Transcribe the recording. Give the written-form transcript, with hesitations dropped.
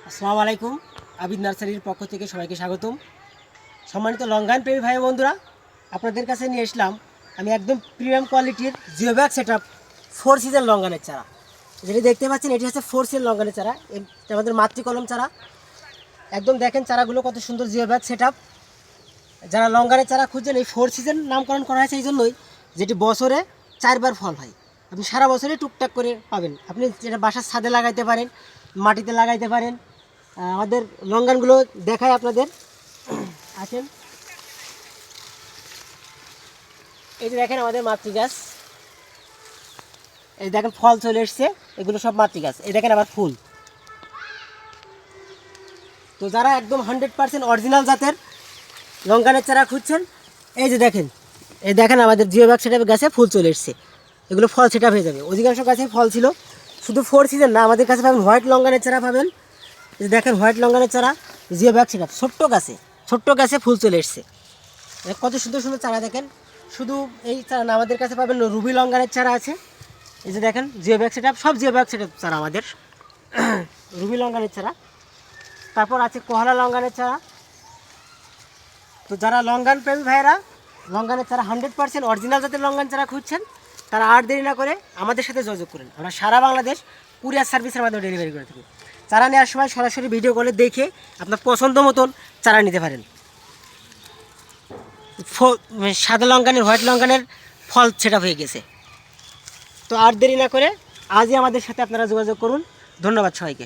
আসসালামু আলাইকুম। আবিদ নার্সারির পক্ষ থেকে সবাইকে স্বাগতম। সম্মানিত লঙ্গান প্রেমী ভাই বন্ধুরা, আপনাদের কাছে নিয়ে আসলাম আমি একদম প্রিমিয়াম কোয়ালিটির জিওব্যাগ সেটআপ 4 সিজন লঙ্গানের চারা। যেটি দেখতে পাচ্ছেন এটি হচ্ছে 4 সিজন লঙ্গানের চারা, এটা আমাদের মাতৃকলম চারা। একদম দেখেন চারাগুলো কত সুন্দর জিওব্যাগ সেটআপ। যারা লঙ্গানের চারা খুঁজছেন, এই 4 সিজন নামকরণ করা হয়েছে এই জন্যই, যেটি বছরে 4বার ফল হয়। আপনি সারা বছরে টুকটাক করে পাবেন। আপনি যেটা বাসার ছাদে লাগাইতে পারেন, মাটিতে লাগাইতে পারেন। আমাদের লঙ্গানগুলো দেখায় আপনাদের, আসেন। এই যে দেখেন আমাদের মাতৃ গাছ, এই দেখেন ফল চলে এসছে, এগুলো সব মাতৃ গাছ। এই দেখেন আবার ফুল। তো যারা একদম 100% অরিজিনাল জাতের লঙ্কানের চারা খুঁজছেন, এই যে দেখেন, এই দেখেন আমাদের জিওব্যাগ সেটআপের গাছে ফুল চলে এসছে। এগুলো ফল সেটআপ হয়ে যাবে। অধিকাংশ গাছে ফল ছিল, শুধু 4 সিজন না, আমাদের কাছে পাবেন হোয়াইট লঙ্কানের চারা পাবেন। এই যে দেখেন হোয়াইট লঙ্কানের চারা, জিওব্যাগ সেটআপ, ছোট্ট গাছে ফুল চলে এসছে। কত সুন্দর সুন্দর চারা দেখেন। শুধু এই চারা না, আমাদের কাছে পাবেন রুবি লঙ্কানের চারা আছে। এই যে দেখেন জিওব্যাগ সেটআপ, সব জিওব্যাগ সেটআপ চারা আমাদের। রুবি লঙ্কানের চারা, তারপর আছে কোহালা লঙ্কানের চারা। তো যারা লঙ্গান প্রেমী ভাইয়েরা লঙ্গানের চারা 100% অরিজিনাল জাতের লঙ্গান চারা খুঁজছেন, তারা আর দেরি না করে আমাদের সাথে যোগাযোগ করেন। আমরা সারা বাংলাদেশ কুরিয়ার সার্ভিসের মাধ্যমে ডেলিভারি করে থাকি। চারা নেওয়ার সময় সরাসরি ভিডিও কলে দেখে আপনার পছন্দ মতন চারা নিতে পারেন। সাদা লঙ্কানের, হোয়াইট লঙ্কানের ফল সেটআপ হয়ে গেছে। তো আর দেরি না করে আজই আমাদের সাথে আপনারা যোগাযোগ করুন। ধন্যবাদ সবাইকে।